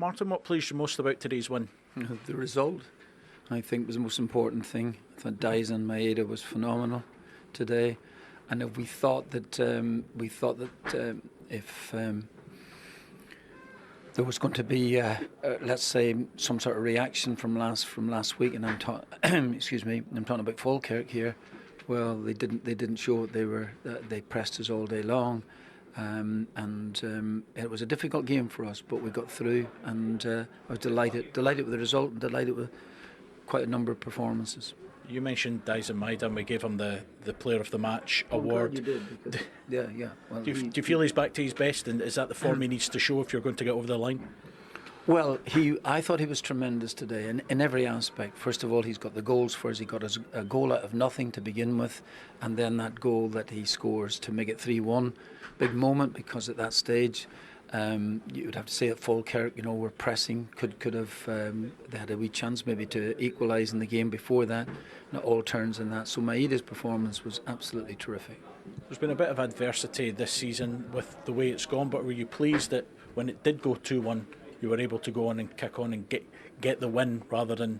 Martin, what pleased you most about today's win? The result, I think, was the most important thing. I thought Daizen Maeda was phenomenal today, and if we thought that if there was going to be, let's say, some sort of reaction from last week, and I'm excuse me, I'm talking about Falkirk here. Well, they didn't show it. They pressed us all day long. It was a difficult game for us, but we got through, and I was delighted with the result, and delighted with quite a number of performances. You mentioned Daizen Maeda, and we gave him the Player of the Match award. God, you did. Yeah. Well, do you feel he's back to his best, and is that the form he needs to show if you're going to get over the line? Well, I thought he was tremendous today in every aspect. First of all, he's got the goals for us. He got a goal out of nothing to begin with, and then that goal that he scores to make it 3-1. Big moment, because at that stage, you would have to say at Falkirk, we're pressing. Could have they had a wee chance maybe to equalise in the game before that. All turns in that. So Maeda's performance was absolutely terrific. There's been a bit of adversity this season with the way it's gone, but were you pleased that when it did go 2-1, you were able to go on and kick on and get the win rather than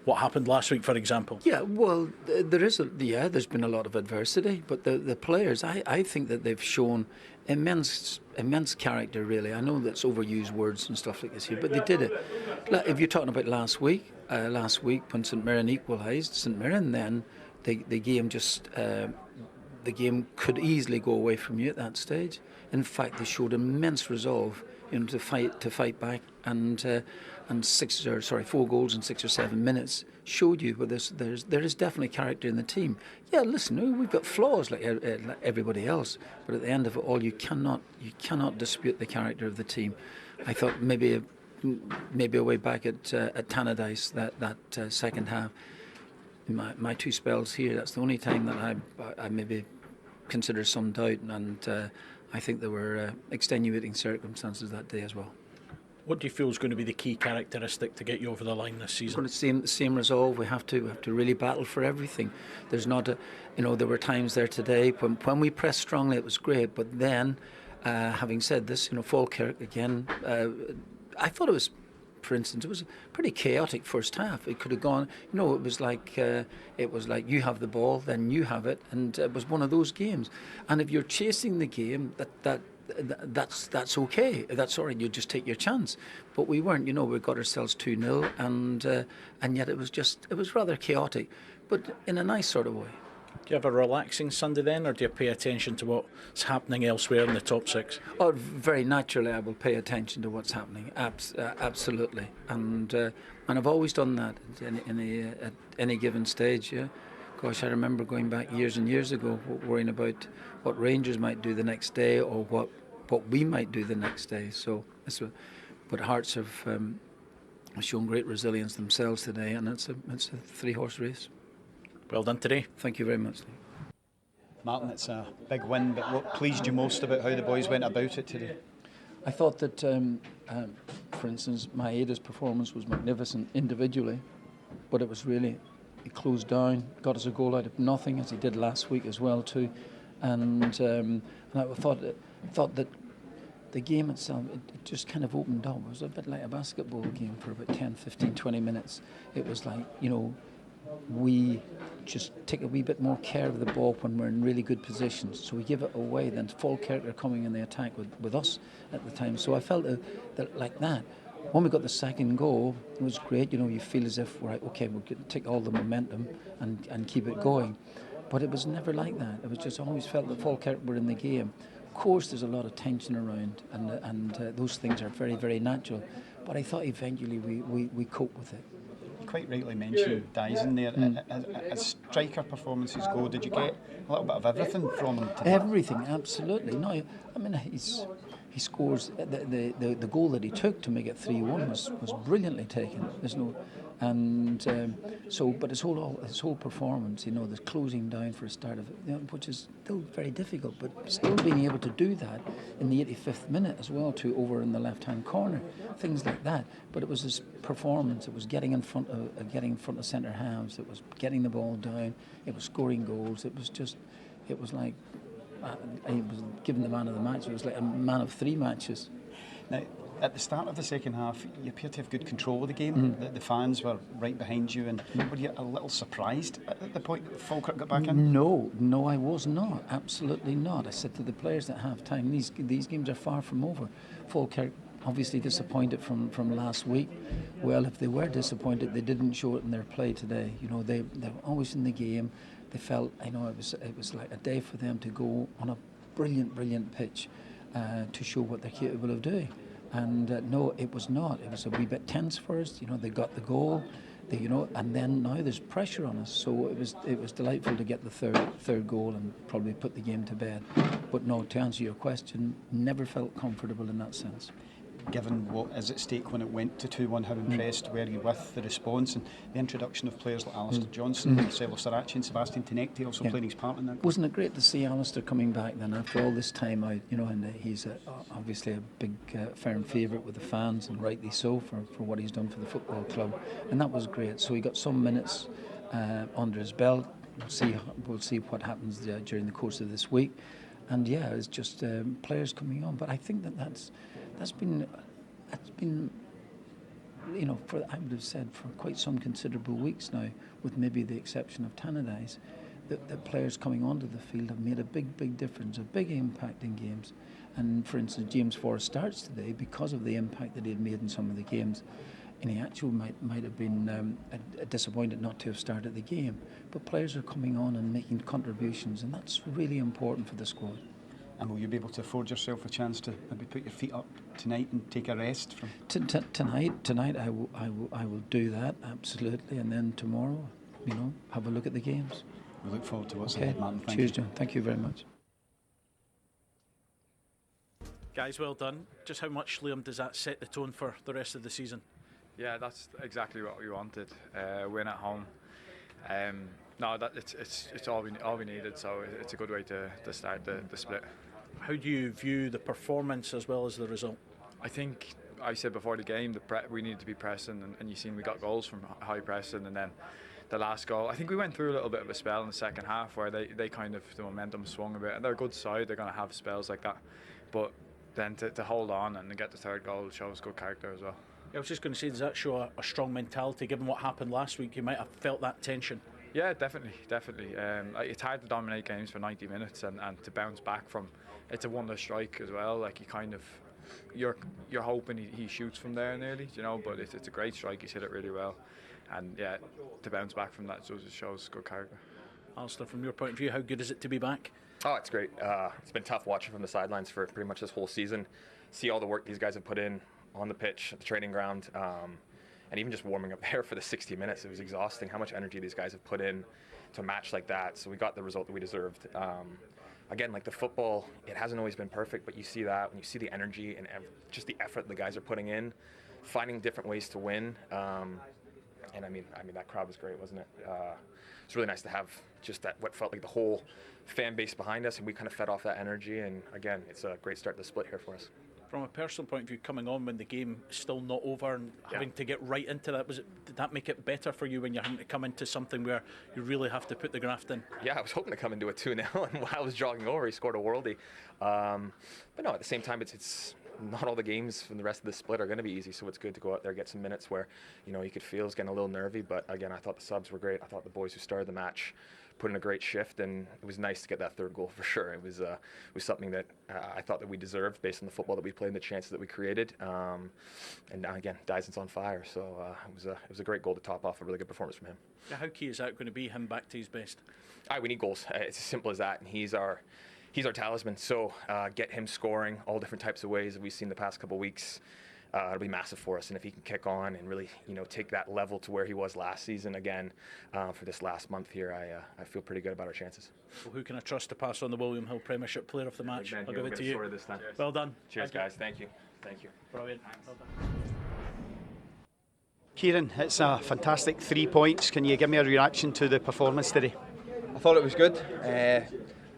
what happened last week, for example? Yeah, well, there's been a lot of adversity, but the players, I think that they've shown immense character, really. I know that's overused words and stuff like this here, but they did it. If you're talking about last week when St Mirren equalised, St Mirren then, the game could easily go away from you at that stage. In fact, they showed immense resolve, to fight back, and 4 goals in 6 or 7 minutes showed you there is definitely character in the team. Yeah, listen, we've got flaws like everybody else, but at the end of it all, you cannot dispute the character of the team. I thought maybe a way back at Tannadice that second half, my 2 spells here, that's the only time that I maybe consider some doubt, and I think there were extenuating circumstances that day as well. What do you feel is going to be the key characteristic to get you over the line this season? The same resolve. We have to really battle for everything. There's not there were times there today when we pressed strongly, it was great. But then, having said this, Falkirk again, I thought it was, for instance, it was a pretty chaotic first half. It could have gone, it was like you have the ball, then you have it, and it was one of those games. And if you're chasing the game, that's okay. That's all right. You just take your chance. But we weren't. We got ourselves 2-0, and yet it was rather chaotic, but in a nice sort of way. Do you have a relaxing Sunday then, or do you pay attention to what's happening elsewhere in the top 6? Oh, very naturally, I will pay attention to what's happening. Absolutely, and I've always done that at any given stage. Yeah, gosh, I remember going back years and years ago, worrying about what Rangers might do the next day, or what we might do the next day. So, but Hearts have shown great resilience themselves today, and it's a 3-horse race. Well done today. Thank you very much. Martin, it's a big win, but what pleased you most about how the boys went about it today? I thought that, for instance, Maeda's performance was magnificent individually, but it was really, he closed down, got us a goal out of nothing, as he did last week as well too, and I thought that the game itself, it just kind of opened up. It was a bit like a basketball game for about 10, 15, 20 minutes. It was like, we just take a wee bit more care of the ball when we're in really good positions. So we give it away. Then Falkirk are coming in the attack with us at the time. So I felt that like that. When we got the second goal, it was great. You feel as if, right, okay, we'll take all the momentum and keep it going. But it was never like that. It was just always felt that Falkirk were in the game. Of course, there's a lot of tension around, and those things are very, very natural. But I thought eventually we coped with it. Quite rightly mentioned Daizen there. As striker performances go, did you get a little bit of everything from him today? Everything, absolutely. No, I mean he scores the goal that he took to make it 3-1 was brilliantly taken. There's no, and but his whole performance, the closing down for a start of it, which is still very difficult, but still being able to do that in the 85th minute as well, to over in the left-hand corner, things like that. But it was his performance. It was getting in front of centre halves. It was getting the ball down. It was scoring goals. It was like he was given the man of the match. It was like a man of 3 matches. Now, At the start of the second half, you appeared to have good control of the game. The fans were right behind you, and were you a little surprised at the point that Falkirk got back in? No, I was not. Absolutely not. I said to the players at half time, these games are far from over. Falkirk obviously disappointed from last week. Well, if they were disappointed, they didn't show it in their play today. You know, they were always in the game. They felt, it was like a day for them to go on a brilliant pitch to show what they're capable of doing. And no, it was not. It was a wee bit tense first. You know, they got the goal, and then now there's pressure on us. So it was delightful to get the third goal and probably put the game to bed. But no, to answer your question, never felt comfortable in that sense. Given what is at stake when it went to 2-1, how impressed were you with the response and the introduction of players like Alistair Johnston, Marcelo Sarachi and Sebastian Tenecti also playing his part in that? Wasn't it great to see Alistair coming back then after all this time out, and he's obviously a big firm favourite with the fans, and rightly so for what he's done for the football club, and that was great. So he got some minutes under his belt. We'll see what happens during the course of this week, and yeah, it's just players coming on. But I think that's been, I would have said for quite some considerable weeks now, with maybe the exception of Tannadice, that players coming onto the field have made a big difference, a big impact in games. And for instance, James Forrest starts today because of the impact that he had made in some of the games. And he actually might have been disappointed not to have started the game. But players are coming on and making contributions, and that's really important for the squad. And will you be able to afford yourself a chance to maybe put your feet up tonight and take a rest from? Tonight I will do that, absolutely, and then tomorrow, have a look at the games. We look forward to what's ahead, Martin. Thank Cheers, you. John. Thank you very much. Guys, well done. Just how much, Liam, does that set the tone for the rest of the season? Yeah, that's exactly what we wanted. Win at home. It's all we needed. So it's a good way to start the split. How do you view the performance as well as the result? I think I said before the game we needed to be pressing, and you've seen we got goals from high pressing, and then the last goal. I think we went through a little bit of a spell in the second half where they kind of, the momentum swung a bit, and they're a good side. They're going to have spells like that, but then to hold on and to get the third goal shows good character as well. I was just going to say, does that show a strong mentality? Given what happened last week, you might have felt that tension. Yeah, definitely. It's hard to dominate games for 90 minutes and to bounce back from. It's a wonder strike as well. Like you're hoping he shoots from there nearly, But it's a great strike. He's hit it really well, and yeah, to bounce back from that shows good character. Alistair, from your point of view, how good is it to be back? Oh, it's great. It's been tough watching from the sidelines for pretty much this whole season. See all the work these guys have put in on the pitch, the training ground, and even just warming up there for the 60 minutes. It was exhausting how much energy these guys have put in to a match like that. So we got the result that we deserved. Again, like the football, it hasn't always been perfect, but you see that when you see the energy and just the effort the guys are putting in, finding different ways to win. And I mean that crowd was great, wasn't it? It's really nice to have just that what felt like the whole fan base behind us, and we kind of fed off that energy. And again, it's a great start to the split here for us. From a personal point of view, coming on when the game is still not over and having to get right into that, did that make it better for you when you're having to come into something where you really have to put the graft in? Yeah, I was hoping to come into a 2-0, and while I was jogging over, he scored a worldie. But no, at the same time, it's not all the games from the rest of the split are going to be easy, so it's good to go out there, get some minutes where you could feel it's getting a little nervy. But again, I thought the subs were great. I thought the boys who started the match put in a great shift, and it was nice to get that third goal for sure. It was something that I thought that we deserved based on the football that we played and the chances that we created. And again, Daizen's on fire, so it was a great goal to top off a really good performance from him. Yeah, how key is that going to be, him back to his best? We need goals. It's as simple as that, and he's our talisman. So get him scoring all different types of ways that we've seen the past couple of weeks. It'll be massive for us, and if he can kick on and really, take that level to where he was last season again for this last month here, I feel pretty good about our chances. Well, who can I trust to pass on the William Hill Premiership Player of the Match? I'll give it to you. This time. Well done. Cheers, guys. Thank you. Brilliant. Well done. Kieran, it's a fantastic 3 points. Can you give me a reaction to the performance today? I thought it was good. I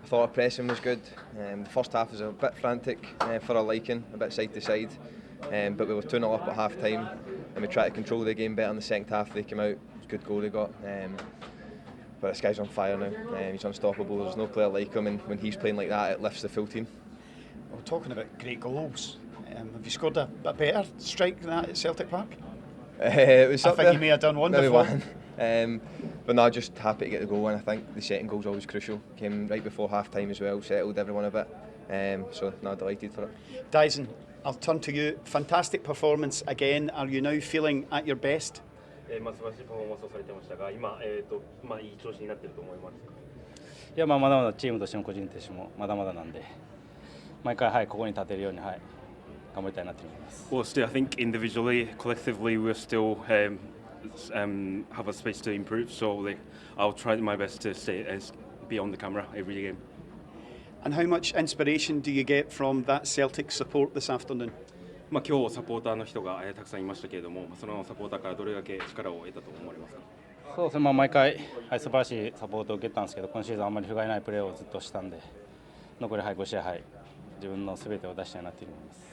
thought our pressing was good. The first half was a bit frantic for our liking, a bit side to side. But we were 2-0 up at half time, and we tried to control the game better in the second half. They came out, good goal they got. But this guy's on fire now. He's unstoppable. There's no player like him, and when he's playing like that, it lifts the full team. We're talking about great goals. Have you scored a better strike than that at Celtic Park? It was I up think there. you may have done one Maybe before. one. But no, just happy to get the goal, and I think the second goal's always crucial. Came right before half time as well, settled everyone a bit. So no, delighted for it. Daizen, I'll turn to you. Fantastic performance again. Are you now feeling at your best? 素晴らしいパフォーマンスをされてましたが、今、いい調子になっていると思います。いや、まだまだチームとしても個人としてもまだまだなんで、毎回ここに立てるように頑張りたいなと思います。Well, still, I think individually, collectively, we're still have a space to improve. So I'll try my best to be on the camera every game. And how much inspiration do you get from that Celtic support this afternoon? 今日サポーターの人がたくさんいましたけれども、そのサポーターからどれだけ力を得たと思われますか？そうですね、毎回、素晴らしいサポートを受けたんですけど、今シーズンあんまり不甲斐ないプレーをずっとしたんで、残り5試合、自分の全てを出したいなと思います。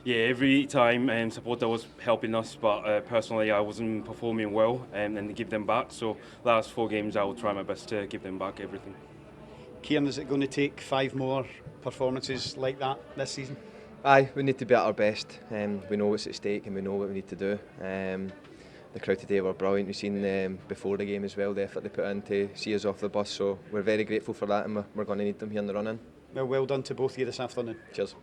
Yeah, every time supporter was helping us, but personally I wasn't performing well and give them back. So last 4 games I will try my best to give them back everything. Kieran, is it going to take 5 more performances like that this season? Aye, we need to be at our best. We know what's at stake and we know what we need to do. The crowd today were brilliant. We've seen before the game as well the effort they put in to see us off the bus. So we're very grateful for that, and we're going to need them here in the run-in. Well done to both of you this afternoon. Cheers.